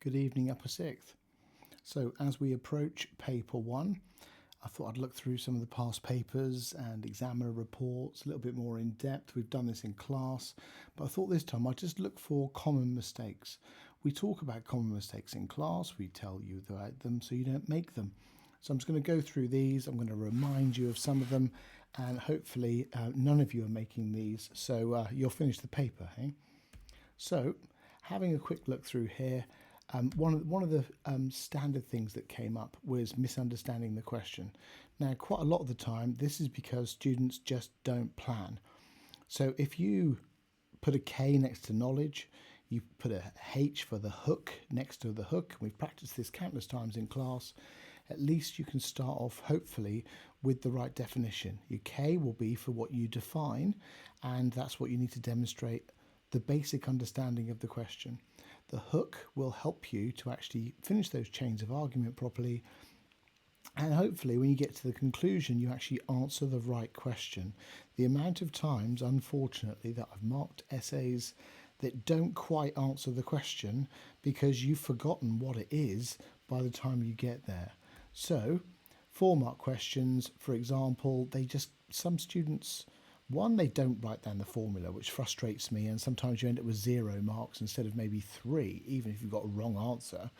Good evening, Upper Sixth. So as we approach paper one, I thought I'd look through some of the past papers and examiner reports a little bit more in depth. We've done this in class, but I thought this time I'd just look for common mistakes. We talk about common mistakes in class, we tell you about them so you don't make them. So I'm just going to go through these, I'm going to remind you of some of them, and hopefully none of you are making these, so you'll finish the paper, hey? So, having a quick look through here, one of the standard things that came up was misunderstanding the question. Now, quite a lot of the time, this is because students just don't plan. So if you put a K next to knowledge, you put a H for the hook next to the hook, and we've practiced this countless times in class, at least you can start off, hopefully, with the right definition. Your K will be for what you define, and that's what you need to demonstrate the basic understanding of the question. The hook will help you to actually finish those chains of argument properly, and hopefully when you get to the conclusion you actually answer the right question. The amount of times, unfortunately, that I've marked essays that don't quite answer the question because you've forgotten what it is by the time you get there. So 4-mark questions, for example, some students, one, they don't write down the formula, which frustrates me, and sometimes you end up with 0 marks instead of maybe 3, even if you've got a wrong answer.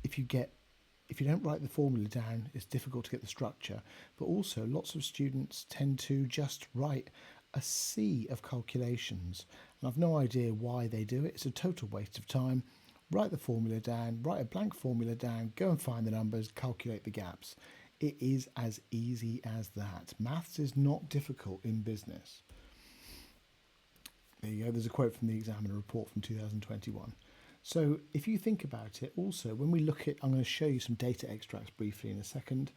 If you don't write the formula down, it's difficult to get the structure. But also, lots of students tend to just write a sea of calculations, and I've no idea why they do it. It's a total waste of time. Write the formula down, write a blank formula down, go and find the numbers, calculate the gaps. It is as easy as that. Maths is not difficult in business. There you go, there's a quote from the examiner report from 2021. So if you think about it, also, when we look at, I'm going to show you some data extracts briefly in a second.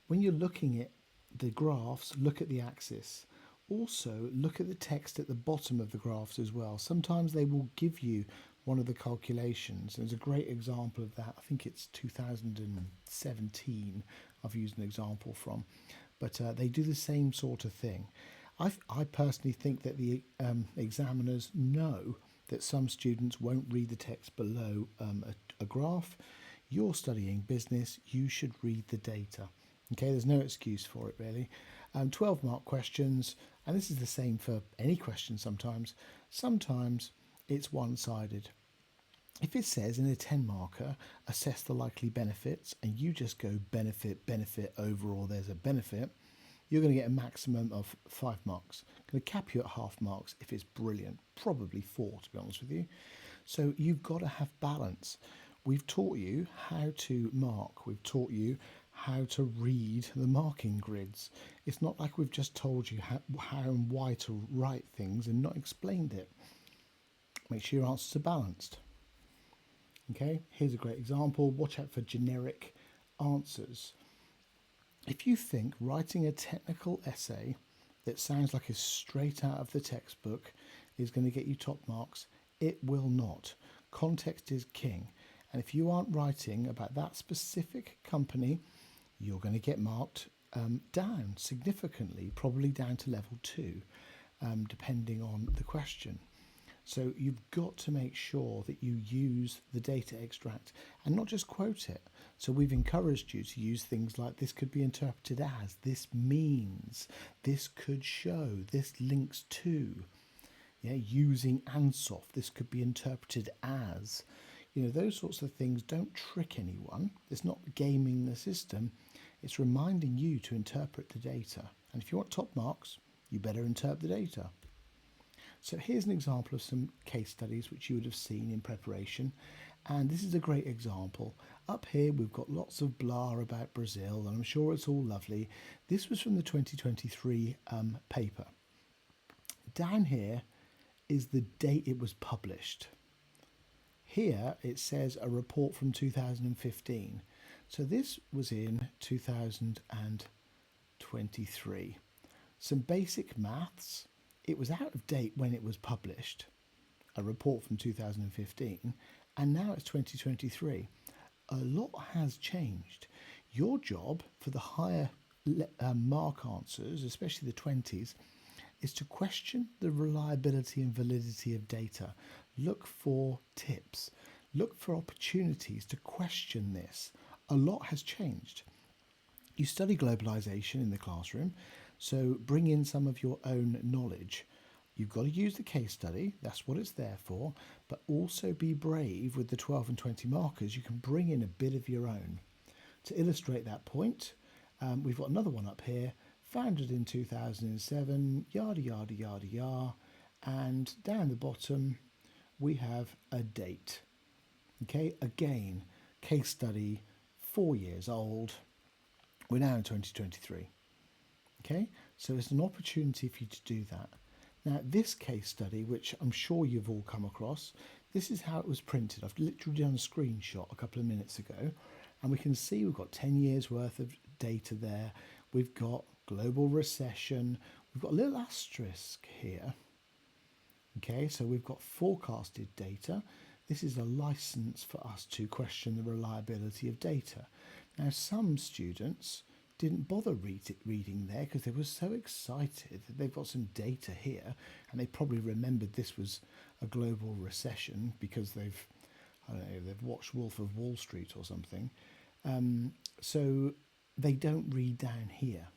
When you're looking at the graphs, look at the axis. Also, look at the text at the bottom of the graphs as well. Sometimes they will give you one of the calculations. There's a great example of that. I think it's 2017 I've used an example from, but they do the same sort of thing. I personally think that the examiners know that some students won't read the text below a graph. You're studying business, you should read the data. Okay, there's no excuse for it really. 12-mark questions, and this is the same for any question sometimes. Sometimes it's one-sided. If it says in a 10-marker, assess the likely benefits, and you just go benefit, benefit, overall there's a benefit, you're going to get a maximum of 5 marks. Going to cap you at half marks if it's brilliant, probably 4 to be honest with you. So you've got to have balance. We've taught you how to mark, we've taught you how to read the marking grids. It's not like we've just told you how and why to write things and not explained it. Make sure your answers are balanced. Okay, here's a great example. Watch out for generic answers. If you think writing a technical essay that sounds like it's straight out of the textbook is going to get you top marks, it will not. Context is king. And if you aren't writing about that specific company, you're going to get marked down significantly, probably down to level 2, depending on the question. So you've got to make sure that you use the data extract and not just quote it. So we've encouraged you to use things like this could be interpreted as, this means, this could show, this links to. Yeah, using Ansoff, this could be interpreted as. You know, those sorts of things don't trick anyone. It's not gaming the system. It's reminding you to interpret the data. And if you want top marks, you better interpret the data. So here's an example of some case studies which you would have seen in preparation, and this is a great example. Up here we've got lots of blah about Brazil, and I'm sure it's all lovely. This was from the 2023 paper. Down here is the date it was published. Here it says a report from 2015. So this was in 2023. Some basic maths. It was out of date when it was published, a report from 2015, and now it's 2023. A lot has changed. Your job for the higher mark answers, especially the 20s, is to question the reliability and validity of data. Look for tips. look for opportunities to question this. A lot has changed. You study globalization in the classroom, so bring in some of your own knowledge. You've got to use the case study, that's what it's there for, but also be brave with the 12 and 20 markers. You can bring in a bit of your own. To illustrate that point, we've got another one up here, founded in 2007, yada, yada, yada, yada, and down the bottom we have a date. Okay, again, case study, 4 years old. We're now in 2023. Okay, so it's an opportunity for you to do that. Now, this case study, which I'm sure you've all come across, this is how it was printed. I've literally done a screenshot a couple of minutes ago, and we can see we've got 10 years worth of data there. We've got global recession. We've got a little asterisk here. Okay, so we've got forecasted data. This is a license for us to question the reliability of data. Now, some students didn't bother reading there because they were so excited that they've got some data here, and they probably remembered this was a global recession because they've watched Wolf of Wall Street or something. So they don't read down here.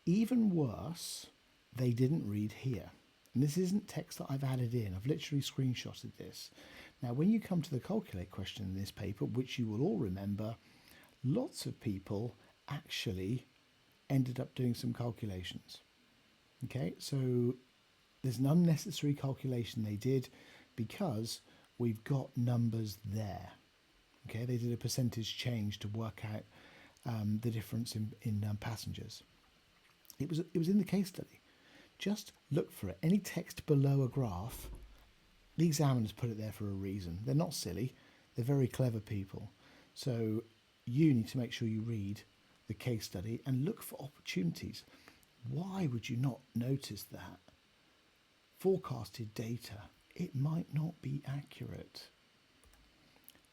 Even worse, they didn't read here. And this isn't text that I've added in. I've literally screenshotted this. Now, when you come to the calculate question in this paper, which you will all remember, lots of people actually ended up doing some calculations. Okay, so there's an unnecessary calculation they did because we've got numbers there. Okay, they did a percentage change to work out the difference in passengers. It was in the case study. Just look for it. Any text below a graph, the examiners put it there for a reason. They're not silly. They're very clever people. So you need to make sure you read the case study and look for opportunities. Why would you not notice that? Forecasted data, it might not be accurate.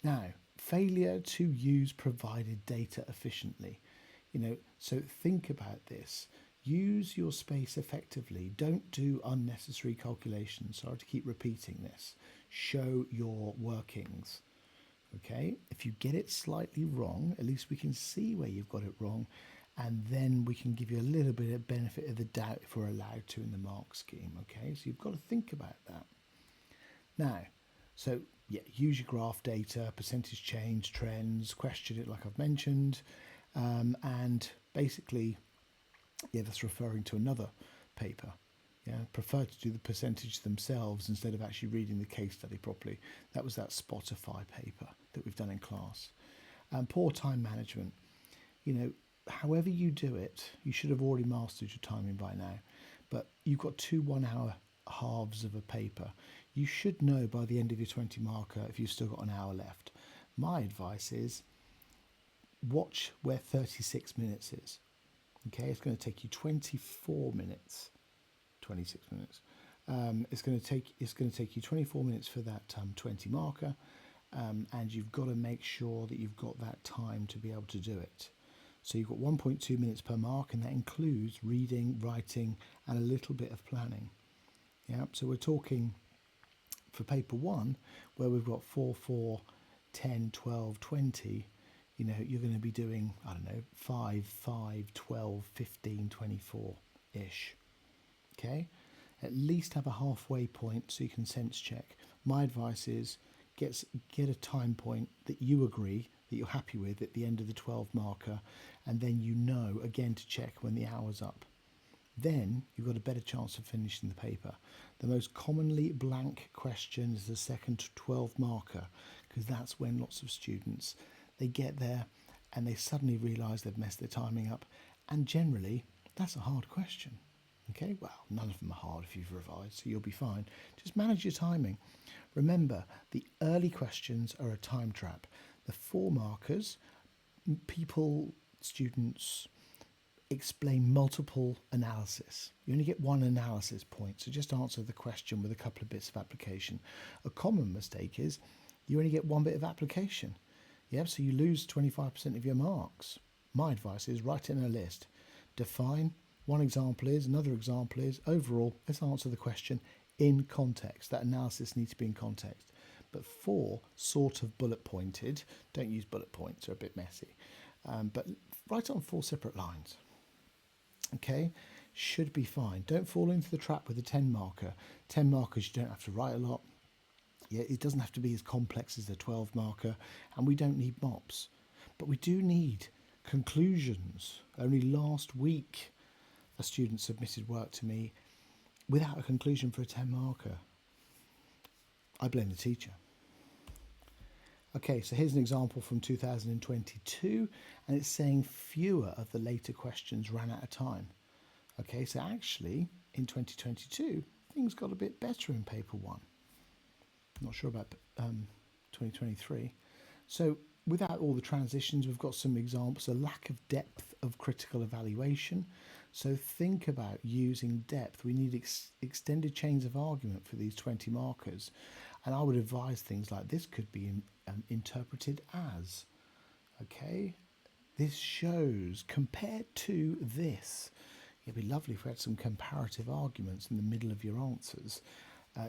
Now, failure to use provided data efficiently. So think about this. Use your space effectively. Don't do unnecessary calculations. Sorry to keep repeating this. Show your workings. Okay, if you get it slightly wrong, at least we can see where you've got it wrong, and then we can give you a little bit of benefit of the doubt if we're allowed to in the mark scheme. Okay, so you've got to think about that. Now, so yeah, use your graph data, percentage change, trends, question it like I've mentioned, and basically, yeah, that's referring to another paper. Yeah, prefer to do the percentage themselves instead of actually reading the case study properly. That was that Spotify paper that we've done in class. Poor time management. However you do it, you should have already mastered your timing by now. But you've got 2 1-hour halves of a paper. You should know by the end of your 20 marker if you've still got an hour left. My advice is watch where 36 minutes is. Okay, it's going to take you 24 minutes. 26 minutes. It's going to take you 24 minutes for that 20 marker, and you've got to make sure that you've got that time to be able to do it. So you've got 1.2 minutes per mark, and that includes reading, writing, and a little bit of planning. Yeah. So we're talking for paper 1, where we've got 4, 4, 10, 12, 20. You're going to be doing 5, 5, 12, 15, 24 ish. Okay, at least have a halfway point so you can sense check. My advice is get a time point that you agree that you're happy with at the end of the 12 marker, and then again to check when the hour's up. Then you've got a better chance of finishing the paper. The most commonly blank question is the second 12 marker, because that's when lots of students, they get there and they suddenly realise they've messed their timing up, and generally that's a hard question. Okay, well, none of them are hard if you've revised, so you'll be fine. Just manage your timing. Remember, the early questions are a time trap. The 4 markers, students explain multiple analysis. You only get 1 analysis point, so just answer the question with a couple of bits of application. A common mistake is you only get 1 bit of application. Yeah, so you lose 25% of your marks. My advice is write in a list. Define. One example is, another example is, overall, let's answer the question in context. That analysis needs to be in context. but 4 sort of bullet pointed. Don't use bullet points, they're a bit messy. But write it on 4 separate lines. Okay, should be fine. Don't fall into the trap with a 10 marker. 10 markers, you don't have to write a lot. Yeah, it doesn't have to be as complex as a 12 marker, and we don't need mops. But we do need conclusions. Only last week a student submitted work to me without a conclusion for a 10 marker. I blame the teacher. Okay, so here's an example from 2022, and it's saying fewer of the later questions ran out of time. Okay, so actually in 2022 things got a bit better in paper 1. Not sure about 2023. So without all the transitions, we've got some examples. A lack of depth of critical evaluation. So think about using depth. We need extended chains of argument for these 20 markers. And I would advise things like this could be interpreted as, okay, this shows compared to this. It'd be lovely if we had some comparative arguments in the middle of your answers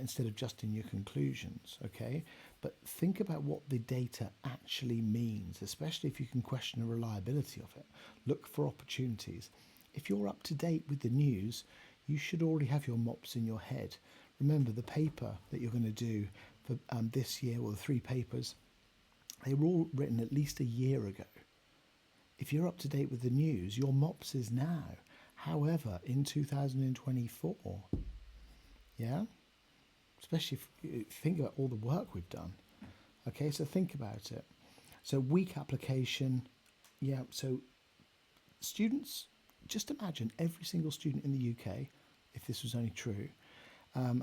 instead of just in your conclusions, okay? But think about what the data actually means, especially if you can question the reliability of it. Look for opportunities. If you're up to date with the news, you should already have your mops in your head. Remember, the paper that you're going to do for this year, or the 3 papers, they were all written at least a year ago. If you're up to date with the news, your mops is now. However, in 2024, yeah, especially if you think about all the work we've done. Okay, so think about it. So weak application, yeah, so students, just imagine every single student in the UK, if this was only true,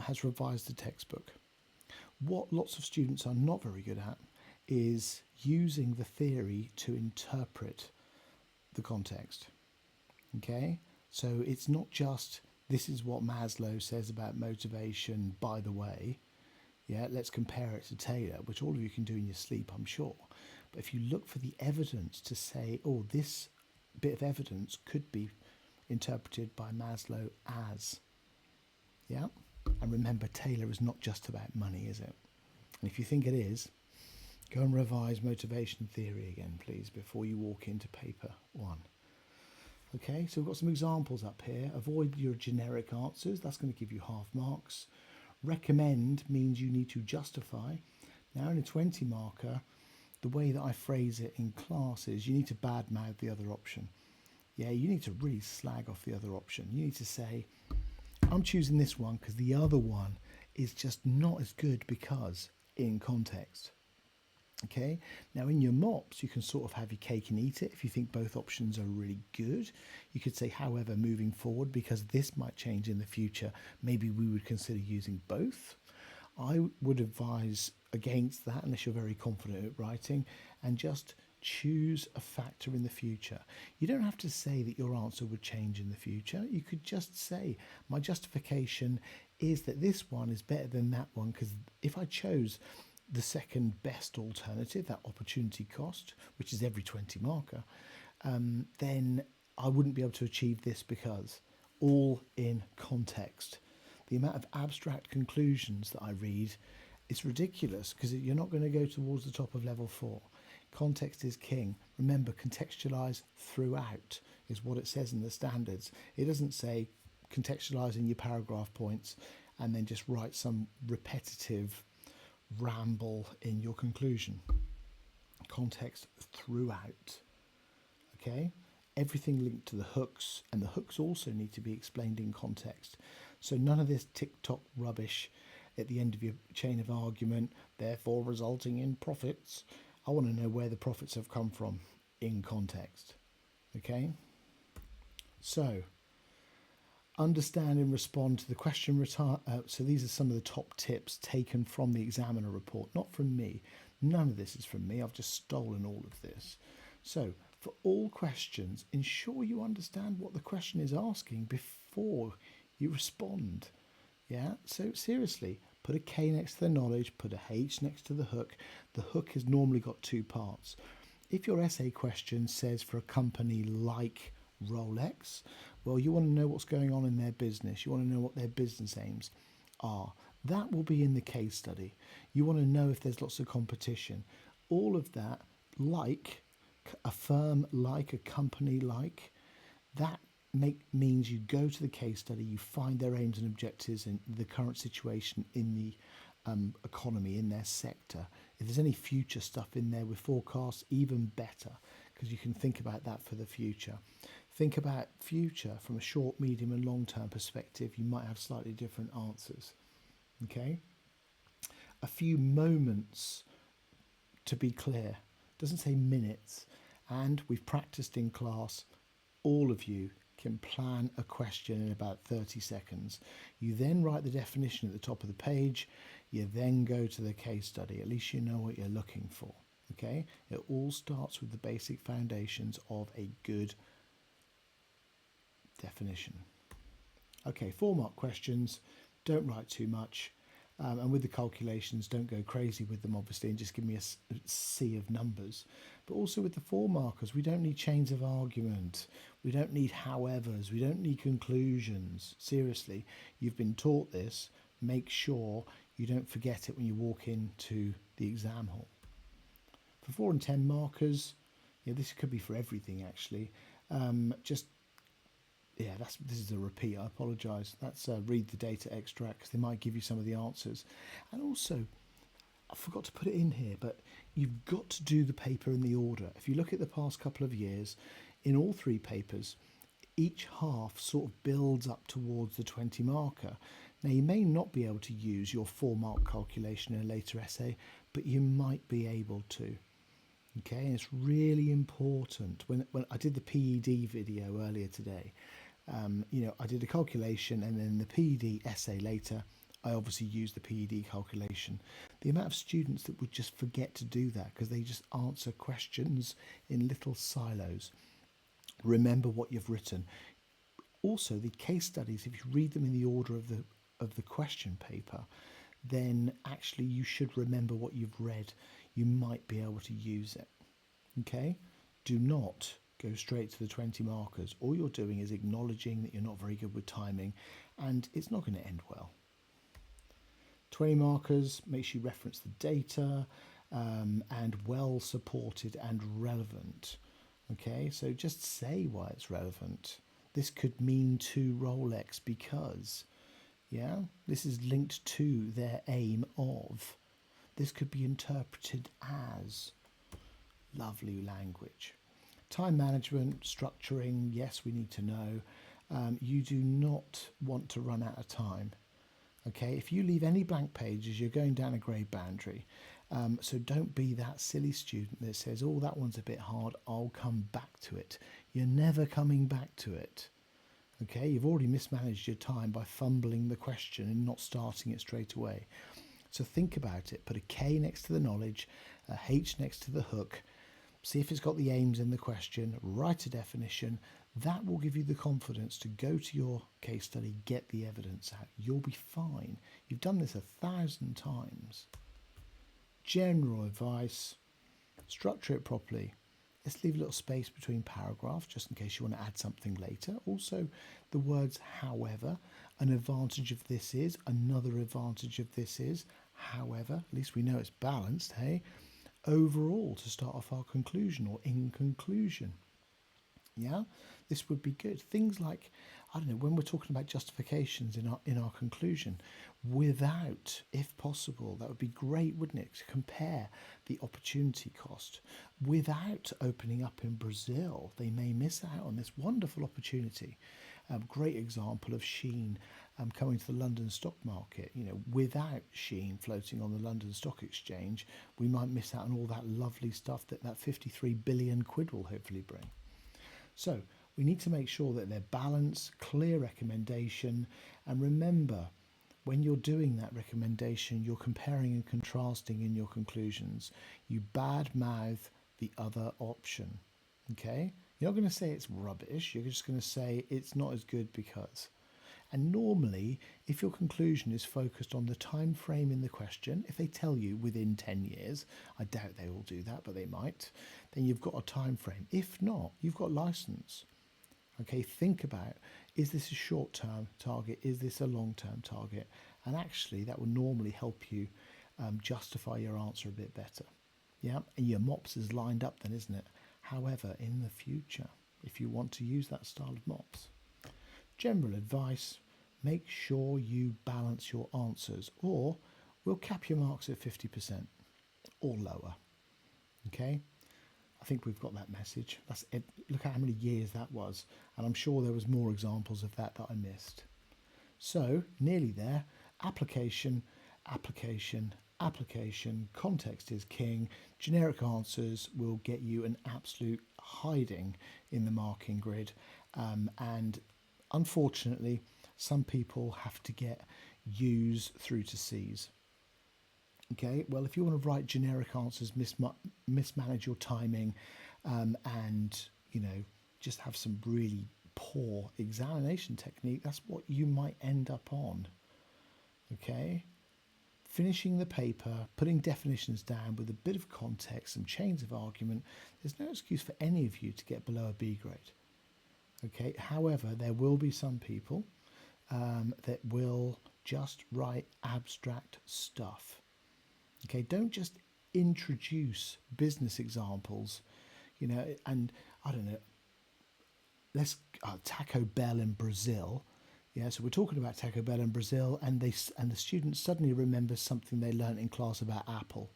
has revised the textbook. What lots of students are not very good at is using the theory to interpret the context. Okay, so it's not just this is what Maslow says about motivation, by the way. Yeah, let's compare it to Taylor, which all of you can do in your sleep, I'm sure. But if you look for the evidence to say, oh, this bit of evidence could be interpreted by Maslow as, yeah. And remember, Taylor is not just about money, is it? And if you think it is, go and revise motivation theory again, please, before you walk into paper 1. Okay, so we've got some examples up here. Avoid your generic answers. That's going to give you half marks. Recommend means you need to justify. Now, in a 20 marker, the way that I phrase it in class is you need to badmouth the other option. Yeah, you need to really slag off the other option. You need to say, I'm choosing this one because the other one is just not as good because in context. Okay, now in your mops, you can sort of have your cake and eat it. If you think both options are really good, you could say, however, moving forward, because this might change in the future, maybe we would consider using both. I would advise against that unless you're very confident at writing, and just choose a factor in the future. You don't have to say that your answer would change in the future. You could just say, my justification is that this one is better than that one, because if I chose the second best alternative, that opportunity cost, which is every 20 marker, then I wouldn't be able to achieve this because, all in context. The amount of abstract conclusions that I read is ridiculous because you're not going to go towards the top of level 4. Context is king. Remember, contextualize throughout is what it says in the standards. It doesn't say contextualize in your paragraph points and then just write some repetitive ramble in your conclusion. Context throughout. Okay, everything linked to the hooks, and the hooks also need to be explained in context. So none of this tick-tock rubbish at the end of your chain of argument, therefore resulting in profits. I want to know where the profits have come from in context. Okay, so understand and respond to the question. So these are some of the top tips taken from the examiner report, not from me. None of this is from me. I've just stolen all of this. So for all questions, ensure you understand what the question is asking before you respond. Yeah, so seriously, put a K next to the knowledge, put a H next to the hook. The hook has normally got 2 parts. If your essay question says for a company like Rolex, well, you want to know what's going on in their business. You want to know what their business aims are. That will be in the case study. You want to know if there's lots of competition. All of that, like a firm, like a company, like that means you go to the case study, you find their aims and objectives in the current situation in the economy, in their sector. If there's any future stuff in there with forecasts, even better, because you can think about that for the future. Think about future from a short, medium and long-term perspective. You might have slightly different answers. Okay? A few moments, to be clear. Doesn't say minutes. And we've practiced in class. All of you can plan a question in about 30 seconds. You then write the definition at the top of the page. You then go to the case study. At least you know what you're looking for. Okay? It all starts with the basic foundations of a good definition. Okay, 4-mark questions. Don't write too much. And with the calculations, don't go crazy with them, obviously, and just give me a sea of numbers. But also with the 4-markers, we don't need chains of argument. We don't need howevers. We don't need conclusions. Seriously, you've been taught this. Make sure you don't forget it when you walk into the exam hall. For 4 and 10 markers, this could be for everything, actually. This is a repeat. I apologise. That's read the data extract, because they might give you some of the answers. And also, I forgot to put it in here, but you've got to do the paper in the order. If you look at the past couple of years, in all 3 papers, each half sort of builds up towards the 20 marker. Now, you may not be able to use your 4-mark calculation in a later essay, but you might be able to. Okay, and it's really important. When I did the PED video earlier today, I did a calculation, and then the PED essay later, I obviously used the PED calculation. The amount of students that would just forget to do that because they just answer questions in little silos. Remember what you've written. Also, the case studies, if you read them in the order of the question paper, then actually you should remember what you've read. You might be able to use it. Okay? Do not go straight to the 20 markers. All you're doing is acknowledging that you're not very good with timing, and it's not going to end well. 20 markers, make sure you reference the data, and well supported and relevant. Okay, so just say why it's relevant. This could mean to Rolex because, this is linked to their aim of. This could be interpreted as. Lovely language. Time management, structuring, yes, we need to know. You do not want to run out of time. Okay, if you leave any blank pages, you're going down a grade boundary. So don't be that silly student that says, oh, that one's a bit hard, I'll come back to it. You're never coming back to it. Okay, you've already mismanaged your time by fumbling the question and not starting it straight away. So think about it. Put a K next to the knowledge, a H next to the hook. See if it's got the aims in the question. Write a definition. That will give you the confidence to go to your case study, get the evidence out. You'll be fine. You've done this 1,000 times. General advice, structure it properly. Let's leave a little space between paragraphs just in case you want to add something later. Also, the words however, an advantage of this is, another advantage of this is, however, at least we know it's balanced, hey? Overall, to start off our conclusion, or in conclusion. Yeah, this would be good. Things like, I don't know, when we're talking about justifications in our conclusion, without, if possible, that would be great, wouldn't it? To compare the opportunity cost. Without opening up in Brazil, they may miss out on this wonderful opportunity. Great example of Sheen coming to the London stock market. Without Sheen floating on the London Stock Exchange, we might miss out on all that lovely stuff that 53 billion quid will hopefully bring. So we need to make sure that they're balanced, clear recommendation, and remember, when you're doing that recommendation, you're comparing and contrasting in your conclusions. You badmouth the other option. Okay? You're not going to say it's rubbish. You're just going to say it's not as good because. And normally, if your conclusion is focused on the time frame in the question, if they tell you within 10 years, I doubt they will do that, but they might, then you've got a time frame. If not, you've got license. Okay, think about, is this a short-term target? Is this a long-term target? And actually, that will normally help you justify your answer a bit better. Yeah, and your MOPS is lined up then, isn't it? However, in the future, if you want to use that style of MOPS, general advice, make sure you balance your answers, or we'll cap your marks at 50% or lower. Okay, I think we've got that message. That's it. Look at how many years that was, and I'm sure there was more examples of that I missed. So nearly there. Application, application, application. Context is king. Generic answers will get you an absolute hiding in the marking grid, and unfortunately, some people have to get U's through to C's. Okay, well, if you want to write generic answers, mismanage your timing, and just have some really poor examination technique, that's what you might end up on. Okay, finishing the paper, putting definitions down with a bit of context, some chains of argument, there's no excuse for any of you to get below a B grade. Okay, however, there will be some people that will just write abstract stuff. Okay, don't just introduce business examples, and I don't know, let's Taco Bell in Brazil. Yeah, so we're talking about Taco Bell in Brazil, and the student suddenly remembers something they learnt in class about Apple.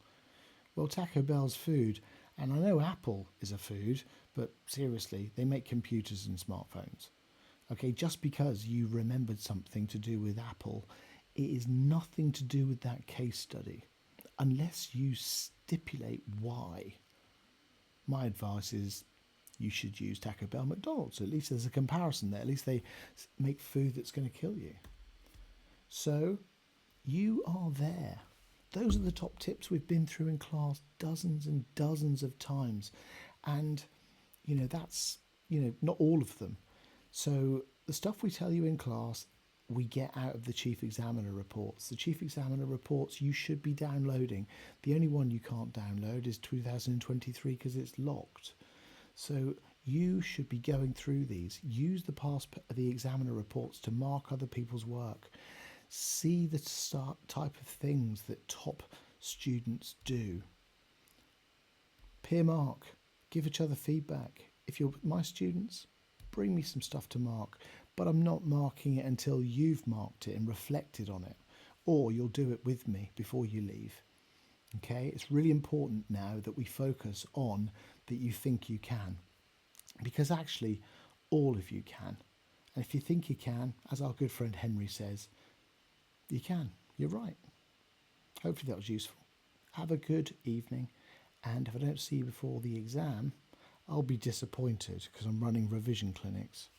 Well, Taco Bell's food, and I know Apple is a food, but seriously, they make computers and smartphones. Okay, just because you remembered something to do with Apple, it is nothing to do with that case study, unless you stipulate why. My advice is you should use Taco Bell, McDonald's. At least there's a comparison there. At least they make food that's going to kill you. So you are there. Those are the top tips we've been through in class dozens and dozens of times. And, that's, not all of them. So the stuff we tell you in class, we get out of the chief examiner reports. The chief examiner reports you should be downloading. The only one you can't download is 2023 because it's locked. So you should be going through these. Use the examiner reports to mark other people's work. See the type of things that top students do. Peer mark. Give each other feedback. If you're my students, bring me some stuff to mark. But I'm not marking it until you've marked it and reflected on it. Or you'll do it with me before you leave. Okay, it's really important now that we focus on that you think you can. Because actually, all of you can. And if you think you can, as our good friend Henry says, you can. You're right. Hopefully that was useful. Have a good evening. And if I don't see you before the exam, I'll be disappointed because I'm running revision clinics.